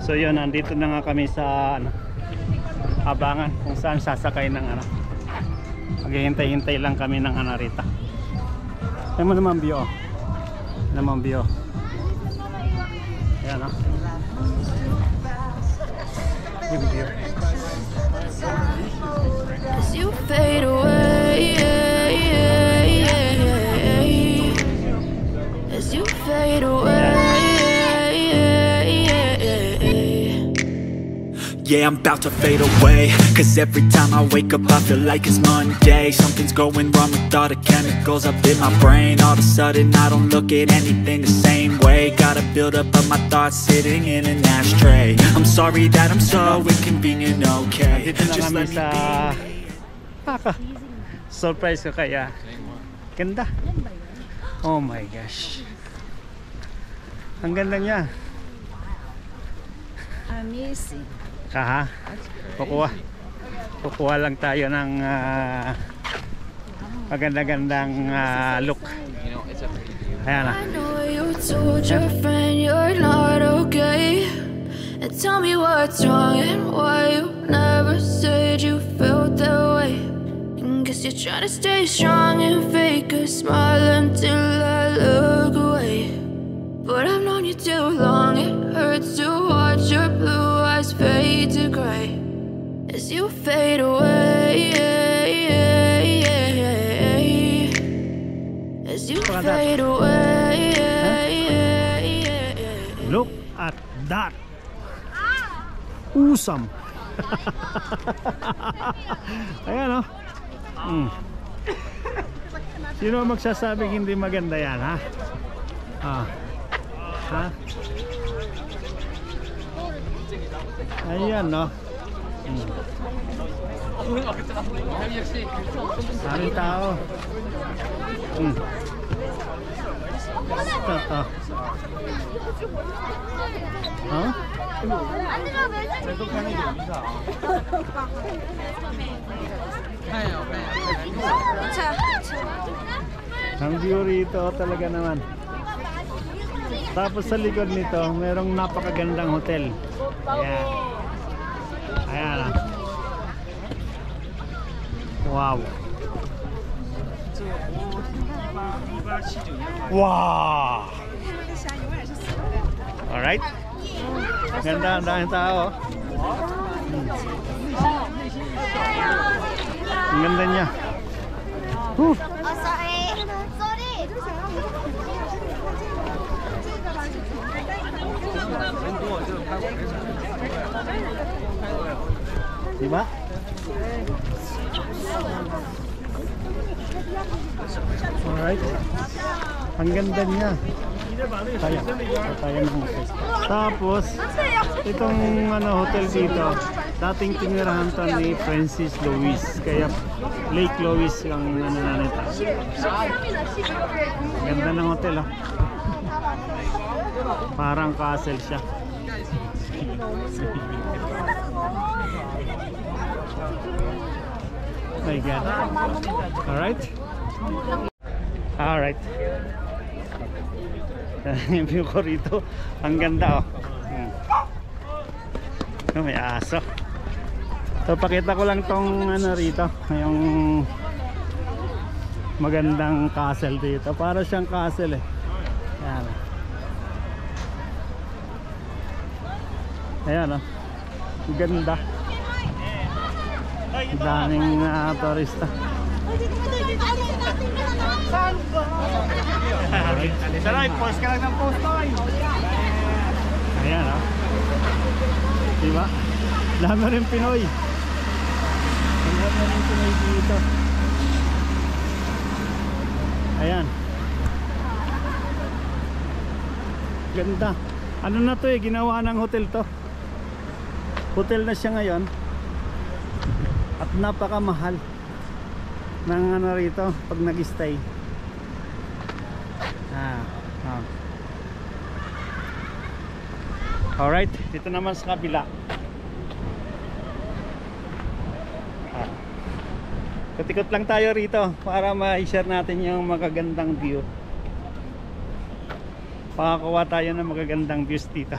So yun, nandito na nga kami sa ano, Abangan kung saan sasakay ng ano. Maghihintay-hintay lang kami ng ano rito. Ayan mo naman view. Naman view. Ayan o. Yung view. As you fade away, as you fade away. Yeah, I'm about to fade away, cause every time I wake up I feel like it's Monday. Something's going wrong with all the chemicals up in my brain. All of a sudden I don't look at anything the same way. Got a build up of my thoughts sitting in an ashtray. I'm sorry that I'm so inconvenient, okay. Just let me be. Surprise ko kaya. Ganda. Oh my gosh. Ang ganda niya. Amazing. Kaha. Kukuha lang tayo ng maganda-gandang look. Ayan na. I know you told your friend you're not okay, and tell me what's wrong and why you never said you felt that way. And guess you're trying to stay strong and fake a smile until I look away. But I've known you too long, it hurts to watch your blue eyes fade to gray as you fade away, as you fade away. Look at that. Awesome. Ayan o. Sino magsasabing hindi maganda yan, ha? Ha? Ayan, no? Maraming tao. Ito. Huh? Ang view rito talaga naman. Tapos sa likod nito, merong napakagandang hotel. Ayan. Ayan. Wow. Wow. Alright. Ganda, ang daming tao. Ang ganda niya. Diba? Alright. Ang ganda niya. Tayo ng hotel. Tapos itong hotel dito, dating tinirahan to ni Francis Louis, kaya Lake Louis ang nito. Ganda ng hotel, oh. Parang castle siya. My God. Alright. Alright. Yung view ko rito, ang ganda, oh. May aso. So pakita ko lang tong rito, yung magandang castle dito. Para siyang castle, eh. Ayan. Ayan, oh. Ganda. Daming turista. Saray, post ka lang ng post, toy. Ayan, oh. Diba? Dami rin Pinoy. Dami rin Pinoy dito. Ayan. Ganda. Ano na to, ginawa ng hotel to. Hotel na siya ngayon. At napakamahal ng rito pag nag-stay. Alright, dito naman sa kabila. Katikot lang tayo rito para ma-share natin yung magagandang view. Pakakuha tayo ng magagandang views dito.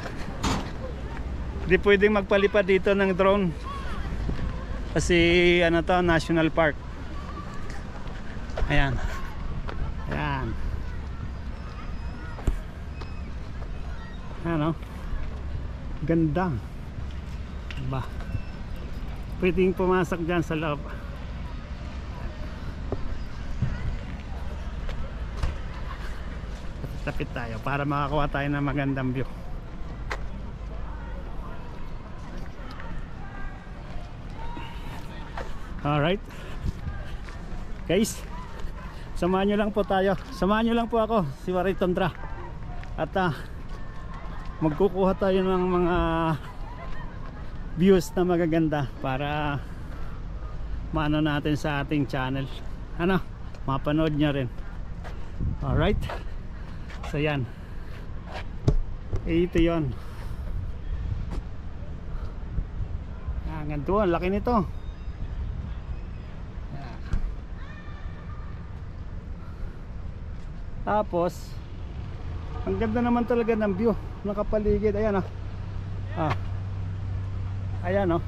Hindi pwedeng magpalipad dito ng drone kasi ano to, national park. Ayan. Ayan. Ano? Ganda. Ba. Pwedeng pumasok dyan sa loob. Tapit tayo para makakuha tayo ng magandang view. Alright guys, samahan nyo lang po tayo. Samahan nyo lang po ako, si Waray Tundra. At magkukuha tayo ng mga views na magaganda para maano natin sa ating channel. Ano, mapanood nyo rin. Alright, so yan, ito yun. Hanggang doon, laki nito. Tapos ang ganda naman talaga ng view, nakapaligid. Ayan ayan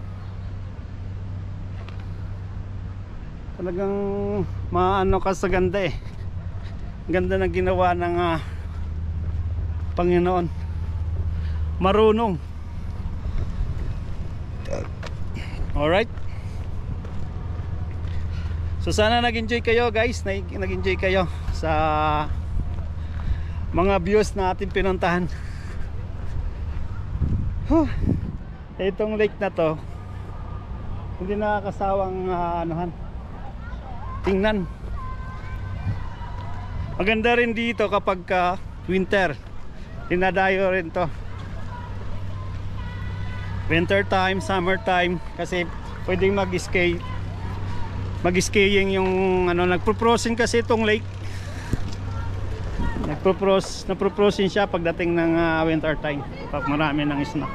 talagang maano ka sa ganda eh. Ganda ng ginawa ng Panginoon, marunong. Alright, so sana nag-enjoy kayo guys, nag-enjoy kayo sa mga views na ating pinuntahan. Itong lake na to hindi nakakasawang tingnan. Maganda rin dito kapag winter, dinadayo rin to. Winter time, summer time, kasi pwedeng mag-skiing yung nagpo-frozen kasi itong lake. Nagpo-frozen siya pagdating ng winter time, pag marami ng snow.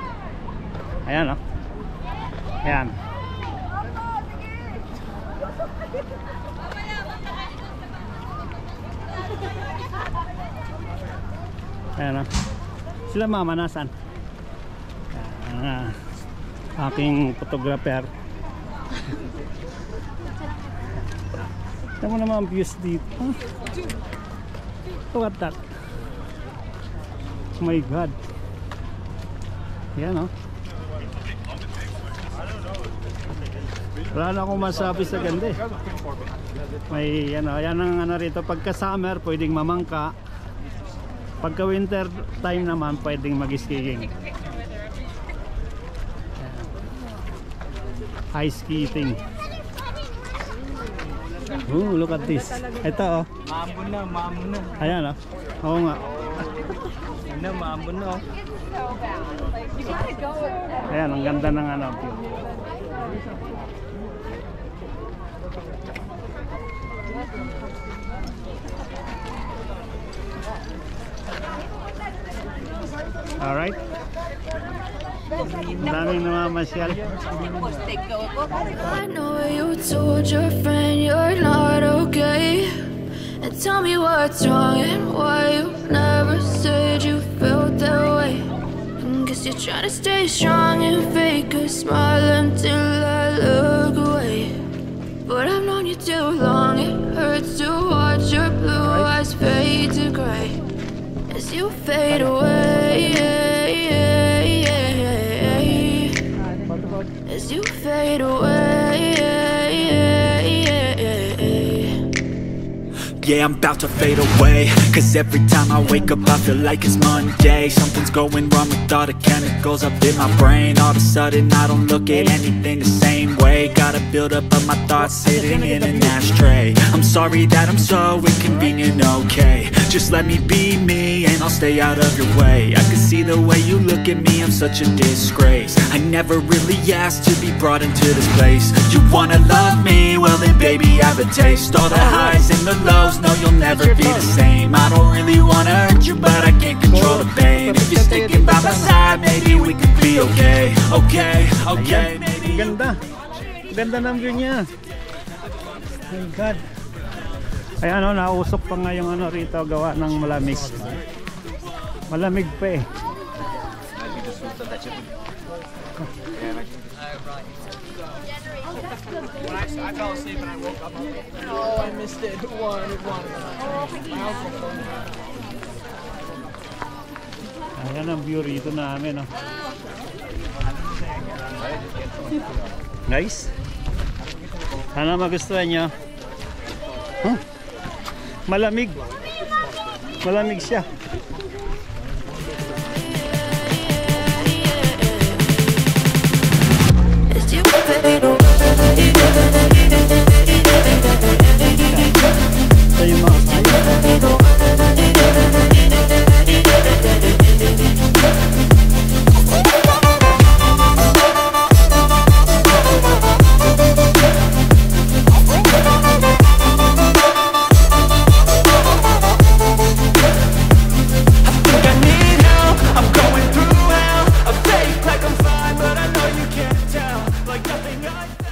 Ayan ayan. Ayan sila mama nasan? Aking photographer. Tignan mo naman ang views dito. Look at that. Oh my God. Yan wala na akong masabi sa ganda eh. May yan ang rito. Pagka summer pwedeng mamangka, pagka winter time naman pwedeng mag-skiing. Ice skating. Look at this. Ito maambon na. Ayan oo nga. Maambon na Ayan, ang ganda ng view. Alright, daming namamasyal. I know you told your friend you're not okay, and tell me what's wrong and why you never said you felt that way. And guess you're trying to stay strong and fake a smile until I look away. But I've known you too long, it hurts to watch your blue eyes fade to gray as you fade away. As you fade away. Yeah, I'm about to fade away, cause every time I wake up I feel like it's Monday. Something's going wrong with all the chemicals up in my brain. All of a sudden I don't look at anything the same way. Got a build up of my thoughts sitting in an ashtray. I'm sorry that I'm so inconvenient, okay. Just let me be me and I'll stay out of your way. I can see the way you look at me, I'm such a disgrace. I never really asked to be brought into this place. You wanna love me? Well then baby I have a taste. All the highs and the lows, no you'll never be the same. I don't really wanna hurt you but I can't control the pain. If you're sticking by my side, maybe we could be okay. Okay, okay, maybe. Ganda. Ganda ng view niya. Oh my God. Ay nausok pa nga yung rito, gawa ng malamig. Malamig pa eh. I fell asleep and I woke up. Oh, I missed it. Who won? Who won? My uncle told me. Ayan ang view rito namin, no? Guys, sana magustuhan nyo. Huh? Malamig. Malamig siya. As you fade away. Ito yung mga I'm fake like I'm fine, but I know you can't tell. Like nothing I